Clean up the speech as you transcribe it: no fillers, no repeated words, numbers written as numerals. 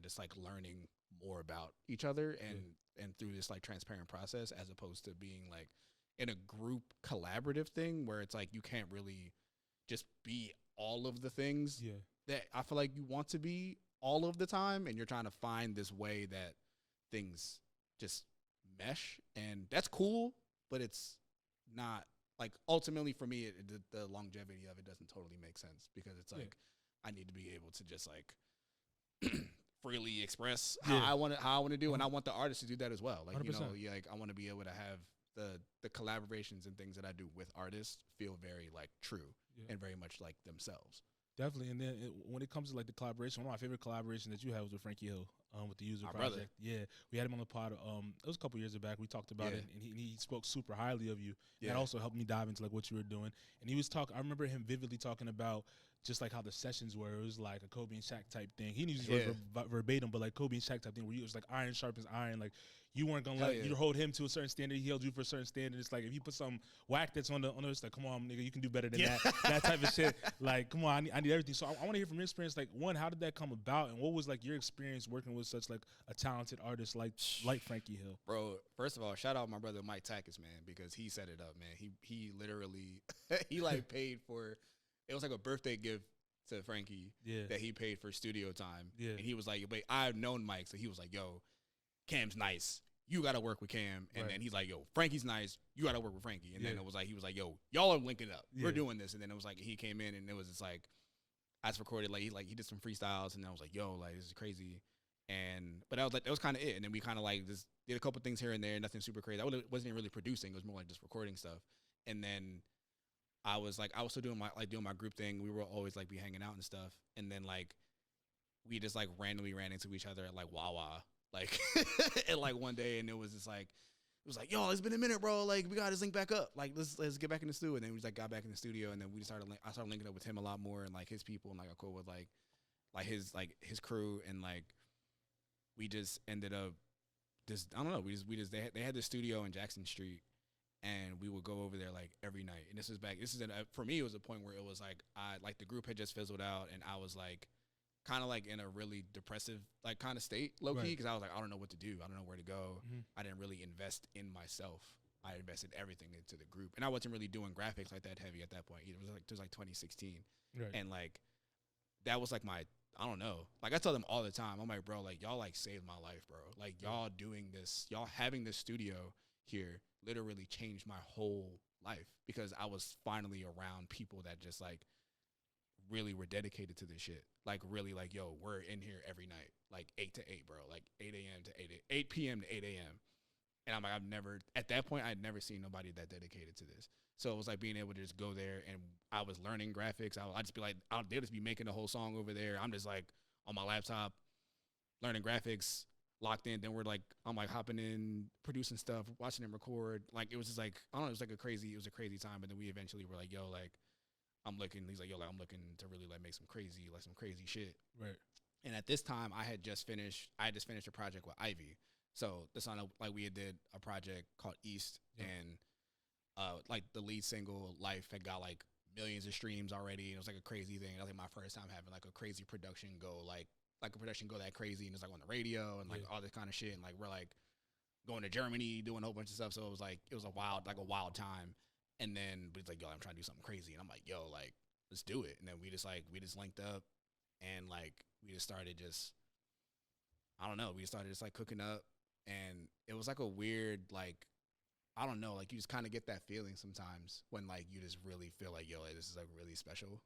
just like learning more about each other and through this like transparent process, as opposed to being like in a group collaborative thing where it's like you can't really just be all of the things that I feel like you want to be all of the time, and you're trying to find this way that things just mesh, and that's cool, but it's not like ultimately for me the longevity of it doesn't totally make sense, because it's like I need to be able to just like freely express how I want to do, and I want the artist to do that as well. Like 100%. You know, like I want to be able to have the collaborations and things that I do with artists feel very like true and very much like themselves. Definitely. And then when it comes to like the collaboration, one of my favorite collaborations that you had was with Frankie Hill, with the User Our Project. Brother. Yeah, we had him on the pod. It was a couple years back. We talked about it, and he spoke super highly of you. Yeah. That also helped me dive into like what you were doing. And he was talking. I remember him vividly talking about just like how the sessions were. It was like a Kobe and Shaq type thing. He didn't use these words verbatim, but like Kobe and Shaq type thing, where it was like iron sharpens iron. Like you weren't gonna let you hold him to a certain standard. He held you for a certain standard. It's like if you put some whack that's on the it's like, come on, nigga, you can do better than that. That type of shit. Like, come on, I need everything. So I want to hear from your experience. Like, one, how did that come about, and what was like your experience working with such like a talented artist like Frankie Hill? Bro, first of all, shout out my brother Mike Takis, man, because he set it up, man. He literally he like paid for, it was like a birthday gift to Frankie that he paid for studio time. Yeah. And he was like, but I've known Mike, so he was like, yo, Cam's nice. You got to work with Cam. And then he's like, yo, Frankie's nice. You got to work with Frankie. And then it was like, he was like, yo, y'all are linking up. We're doing this. And then it was like, he came in and it was just like, I just recorded, like he did some freestyles, and I was like, yo, like, this is crazy. But I was like, that was kind of it. And then we kind of like just did a couple things here and there, nothing super crazy. I wasn't even really producing. It was more like just recording stuff. And then I was still doing my group thing. We were always like be hanging out and stuff. And then like, we just like randomly ran into each other at like Wawa. Like, and like one day, and it was like, yo, it's been a minute, bro. Like, we got to link back up. Like, let's get back in the studio. And then we just like got back in the studio, and then I started linking up with him a lot more, and like his people, and like I cool with like his crew, and like we just ended up just, I don't know, they had this studio in Jackson Street, and we would go over there like every night. And for me, it was a point where it was like the group had just fizzled out, and I was like kind of like in a really depressive like kind of state, low key, because I was like, I don't know what to do. I don't know where to go. I didn't really invest in myself. I invested everything into the group, and I wasn't really doing graphics like that heavy at that point. It was like 2016, and like that was like I don't know. Like I tell them all the time, I'm like, bro, like y'all like saved my life, bro. Like y'all doing this, y'all having this studio here literally changed my whole life, because I was finally around people that just like really were dedicated to this shit. Like really like, yo, we're in here every night, like 8 to 8, bro, like 8 a.m. to 8 p.m. to 8 a.m. And I'm like, at that point, I'd never seen nobody that dedicated to this. So it was like being able to just go there, and I was learning graphics. I'd just be like, they'll just be making the whole song over there. I'm just like on my laptop learning graphics, locked in. Then I'm like hopping in, producing stuff, watching them record. Like it was just like, I don't know, it was a crazy time. But then we eventually were like, yo, like he's like, yo, like I'm looking to really like make some crazy shit. Right. And at this time I had just finished a project with Ivy. So this on like we did a project called East, and like the lead single Life had got like millions of streams already, and it was like a crazy thing. I think my first time having like a crazy production go like a production go that crazy, and it's like on the radio and like all this kind of shit, and like we're like going to Germany doing a whole bunch of stuff. So it was a wild time. And then but he's like, yo, I'm trying to do something crazy, and I'm like, yo, like let's do it. And then we just linked up, and like we just started just like cooking up, and it was like a weird like, I don't know, like you just kind of get that feeling sometimes when like you just really feel like, yo, like, this is like really special.